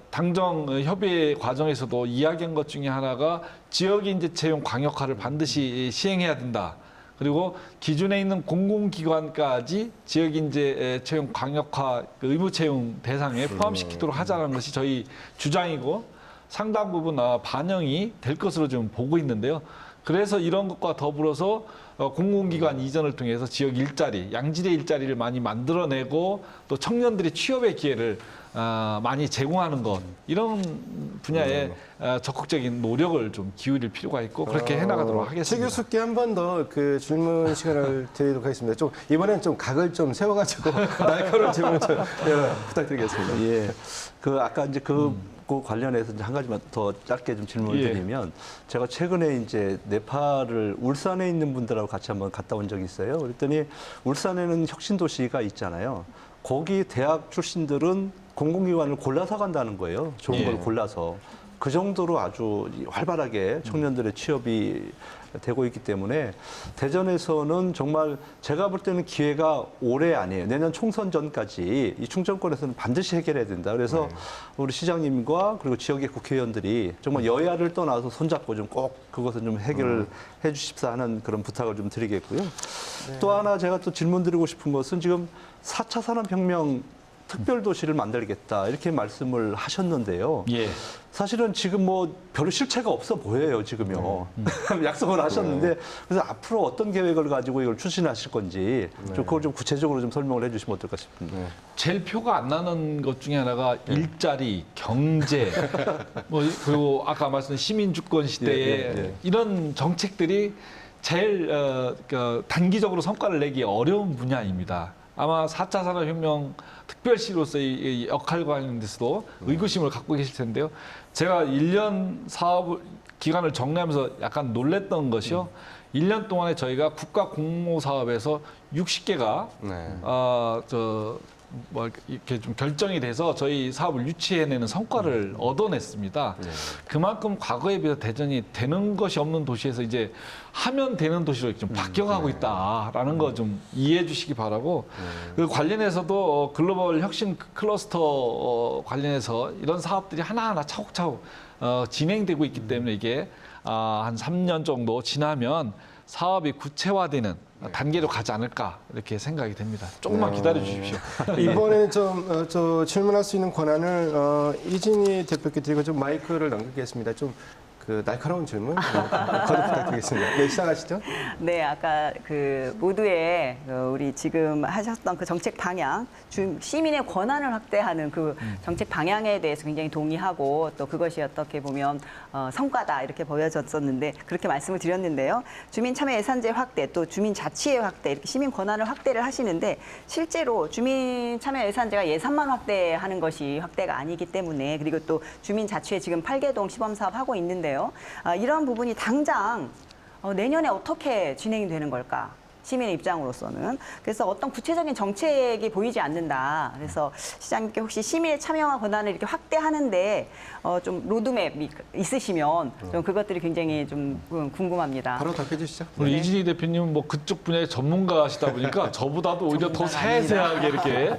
당정 협의 과정에서도 이야기한 것 중에 하나가 지역인재 채용 광역화를 반드시 시행해야 된다. 그리고 기존에 있는 공공기관까지 지역인재 채용 광역화 의무 채용 대상에 포함시키도록 하자는 것이 저희 주장이고 상당 부분 반영이 될 것으로 좀 보고 있는데요. 그래서 이런 것과 더불어서 공공기관 이전을 통해서 지역 일자리, 양질의 일자리를 많이 만들어내고 또 청년들의 취업의 기회를 많이 제공하는 것 이런 분야에 적극적인 노력을 좀 기울일 필요가 있고 그렇게 해나가도록 최 하겠습니다. 교수께 한 번 더 그 질문 시간을 드리도록 하겠습니다. 좀 이번엔 좀 각을 좀 세워가지고 날카로운 질문 좀 부탁드리겠습니다. 예. 그 아까 이제 그 관련해서 이제 한 가지만 더 짧게 좀 질문을 예. 드리면 제가 최근에 이제 네팔을 울산에 있는 분들하고 같이 한번 갔다 온 적이 있어요. 그랬더니 울산에는 혁신도시가 있잖아요. 거기 대학 출신들은 공공기관을 골라서 간다는 거예요. 좋은 예. 걸 골라서. 그 정도로 아주 활발하게 청년들의 취업이 되고 있기 때문에 대전에서는 정말 제가 볼 때는 기회가 올해 아니에요. 내년 총선 전까지 이 충청권에서는 반드시 해결해야 된다. 그래서 우리 시장님과 그리고 지역의 국회의원들이 정말 여야를 떠나서 손잡고 좀 꼭 그것을 좀 해결해 주십사 하는 그런 부탁을 좀 드리겠고요. 또 하나 제가 또 질문 드리고 싶은 것은 지금 4차 산업혁명 특별도시를 만들겠다 이렇게 말씀을 하셨는데요. 예. 사실은 지금 뭐 별로 실체가 없어 보여요, 지금요. 약속을 하셨는데 그래서 앞으로 어떤 계획을 가지고 이걸 추진하실 건지 좀 그걸 좀 구체적으로 좀 설명을 해주시면 어떨까 싶습니다. 제일 표가 안 나는 것 중에 하나가 일자리, 경제, 뭐 그리고 아까 말씀드린 시민주권 시대에 이런 정책들이 제일 단기적으로 성과를 내기 어려운 분야입니다. 아마 4차 산업혁명 특별시로서의 이 역할과 관련돼서도 의구심을 갖고 계실 텐데요. 제가 1년 사업 기간을 정리하면서 약간 놀랬던 것이요. 1년 동안에 저희가 국가 공모 사업에서 60개가 뭐 이렇게 좀 결정이 돼서 저희 사업을 유치해내는 성과를 얻어냈습니다. 그만큼 과거에 비해서 대전이 되는 것이 없는 도시에서 이제 하면 되는 도시로 좀 바뀌어가고 있다라는 거 좀 이해해 주시기 바라고 그 관련해서도 글로벌 혁신 클러스터 관련해서 이런 사업들이 하나하나 차곡차곡 진행되고 있기 때문에 이게 한 3년 정도 지나면 사업이 구체화되는 단계로 가지 않을까 이렇게 생각이 됩니다. 조금만 기다려 주십시오. 이번에는 저 질문할 수 있는 권한을 이진희 대표께 드리고 좀 마이크를 넘기겠습니다. 좀 그 날카로운 질문 거듭 부탁드리겠습니다. 네, 시작하시죠. 네, 아까 그 모두의 우리 지금 하셨던 그 정책 방향, 시민의 권한을 확대하는 그 정책 방향에 대해서 굉장히 동의하고 또 그것이 어떻게 보면 성과다 이렇게 보여졌었는데 그렇게 말씀을 드렸는데요. 주민 참여 예산제 확대, 또 주민 자치회 확대 이렇게 시민 권한을 확대를 하시는데 실제로 주민 참여 예산제가 예산만 확대하는 것이 확대가 아니기 때문에 그리고 또 주민 자치회 지금 8개동 시범 사업 하고 있는데요. 이런 부분이 당장 내년에 어떻게 진행이 되는 걸까? 시민의 입장으로서는. 그래서 어떤 구체적인 정책이 보이지 않는다. 그래서 시장님께 혹시 시민의 참여와 권한을 이렇게 확대하는데 좀 로드맵이 있으시면 좀 그것들이 굉장히 좀 궁금합니다. 바로 답해 주시죠. 우리 이진희 대표님은 뭐 그쪽 분야의 전문가시다 보니까 저보다도 오히려 더 전문가는 세세하게 이렇게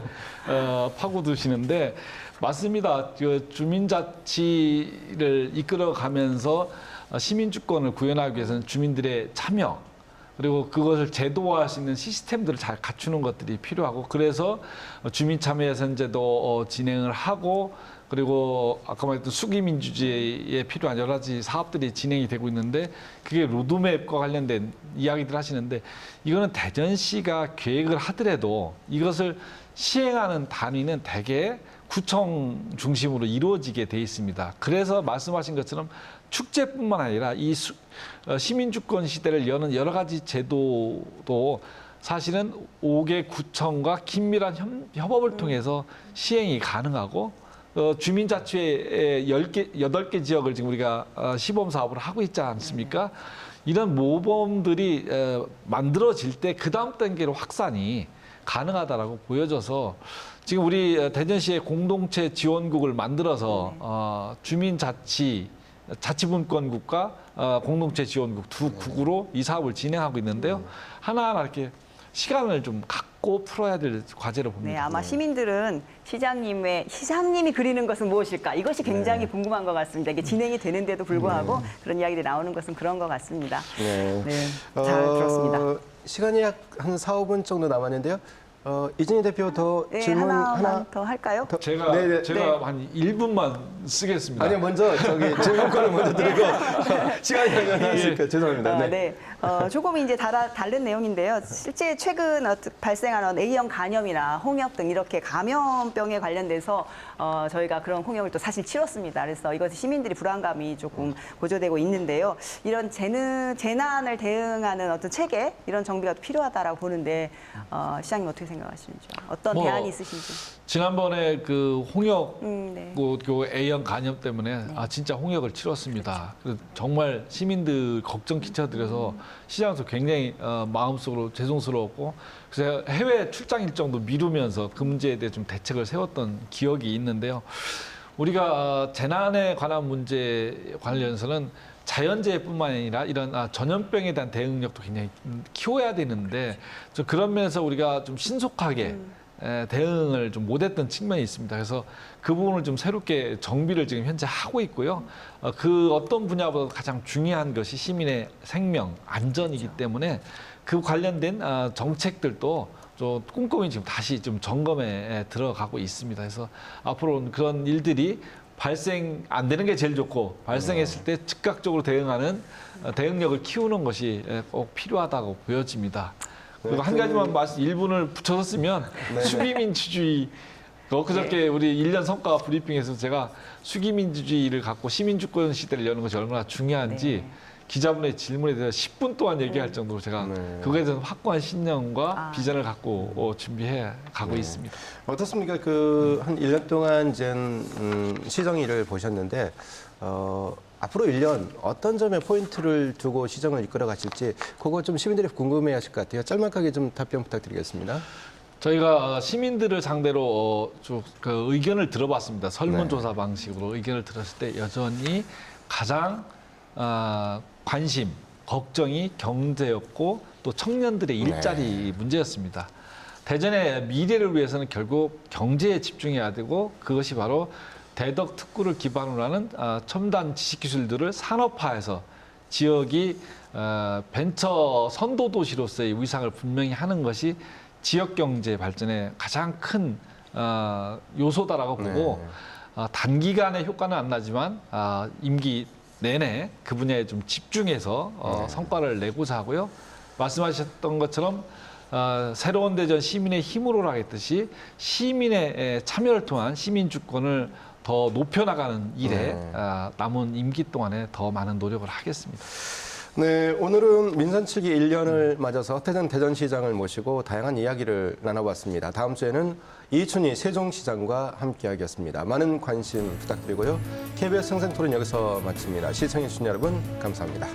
파고드시는데 맞습니다. 그 주민자치를 이끌어가면서 시민주권을 구현하기 위해서는 주민들의 참여 그리고 그것을 제도화할 수 있는 시스템들을 잘 갖추는 것들이 필요하고 그래서 주민참여예산제도 진행을 하고 그리고 아까 말했던 수기민주주의에 필요한 여러 가지 사업들이 진행이 되고 있는데 그게 로드맵과 관련된 이야기들 하시는데 이거는 대전시가 계획을 하더라도 이것을 시행하는 단위는 대개 구청 중심으로 이루어지게 돼 있습니다. 그래서 말씀하신 것처럼 축제뿐만 아니라 이 시민주권 시대를 여는 여러 가지 제도도 사실은 5개 구청과 긴밀한 협업을 통해서 시행이 가능하고 주민자치회 8개 지역을 지금 우리가 시범 사업을 하고 있지 않습니까? 이런 모범들이 만들어질 때 그 다음 단계로 확산이 가능하다라고 보여져서 지금 우리 대전시의 공동체 지원국을 만들어서 자치분권국과 공동체 지원국 두 국으로 이 사업을 진행하고 있는데요. 하나하나 이렇게 시간을 좀 갖고 풀어야 될 과제로 봅니다. 네, 아마 시민들은 시장님이 그리는 것은 무엇일까? 이것이 굉장히 궁금한 것 같습니다. 이게 진행이 되는데도 불구하고 그런 이야기들이 나오는 것은 그런 것 같습니다. 네. 네, 잘 들었습니다. 시간이 약 한 4, 5분 정도 남았는데요. 이진희 대표 더 네, 질문 하나 더 할까요? 제가 네. 한 1분만 쓰겠습니다. 아니요, 먼저 질문권을 먼저 드리고 시간이 한정이 있으니까 죄송합니다. 네. 조금 이제 다른 내용인데요. 실제 최근 발생한 A형 간염이나 홍역 등 이렇게 감염병에 관련돼서 저희가 그런 홍역을 또 사실 치렀습니다. 그래서 이것이 시민들이 불안감이 조금 고조되고 있는데요. 이런 재난을 대응하는 어떤 체계 이런 정비가 필요하다라고 보는데 시장님 어떻게 생각하시는지 어떤 대안이 있으신지. 지난번에 그 홍역 네. 그 A형 간염 때문에 진짜 홍역을 치렀습니다. 그래서 정말 시민들 걱정 끼쳐드려서 시장에서 굉장히 마음속으로 죄송스러웠고 그래서 해외 출장 일정도 미루면서 그 문제에 대해 좀 대책을 세웠던 기억이 있는데요. 우리가 재난에 관한 문제 관련해서는 자연재해뿐만 아니라 이런 전염병에 대한 대응력도 굉장히 키워야 되는데 좀 그런 면에서 우리가 좀 신속하게 대응을 좀 못했던 측면이 있습니다. 그래서 그 부분을 좀 새롭게 정비를 지금 현재 하고 있고요. 그 어떤 분야보다 가장 중요한 것이 시민의 생명, 안전이기 때문에 그 관련된 정책들도 좀 꼼꼼히 지금 다시 좀 점검에 들어가고 있습니다. 그래서 앞으로는 그런 일들이 발생 안 되는 게 제일 좋고 발생했을 때 즉각적으로 대응하는 대응력을 키우는 것이 꼭 필요하다고 보여집니다. 그리고 한 가지만 말씀 1분을 붙여서 쓰면 수기민주주의 그저께 우리 1년 성과 브리핑에서 제가 수기민주주의를 갖고 시민주권 시대를 여는 것이 얼마나 중요한지 기자분의 질문에 대해서 10분 동안 얘기할 정도로 제가 그거에 대해서 확고한 신념과 비전을 갖고 준비해 가고 있습니다. 어떻습니까? 그 한 1년 동안 이제 시정 일을 보셨는데 앞으로 1년 어떤 점에 포인트를 두고 시정을 이끌어 가실지 그거 좀 시민들이 궁금해 하실 것 같아요. 짤막하게 좀 답변 부탁드리겠습니다. 저희가 시민들을 상대로 그 의견을 들어봤습니다. 설문조사 방식으로 의견을 들었을 때 여전히 가장 관심, 걱정이 경제였고 또 청년들의 일자리 문제였습니다. 대전의 미래를 위해서는 결국 경제에 집중해야 되고 그것이 바로 대덕 특구를 기반으로 하는 첨단 지식기술들을 산업화해서 지역이 벤처 선도 도시로서의 위상을 분명히 하는 것이 지역 경제 발전의 가장 큰 요소다라고 보고 단기간에 효과는 안 나지만 임기 내내 그 분야에 좀 집중해서 성과를 내고자 하고요. 말씀하셨던 것처럼 새로운 대전 시민의 힘으로라 했듯이 시민의 참여를 통한 시민 주권을 더 높여나가는 일에 남은 임기 동안에 더 많은 노력을 하겠습니다. 네, 오늘은 민선 7기 1년을 맞아서 허태전 대전시장을 모시고 다양한 이야기를 나눠봤습니다. 다음 주에는 이춘희 세종시장과 함께하겠습니다. 많은 관심 부탁드리고요. KBS 생생토론 여기서 마칩니다. 시청해주신 여러분 감사합니다.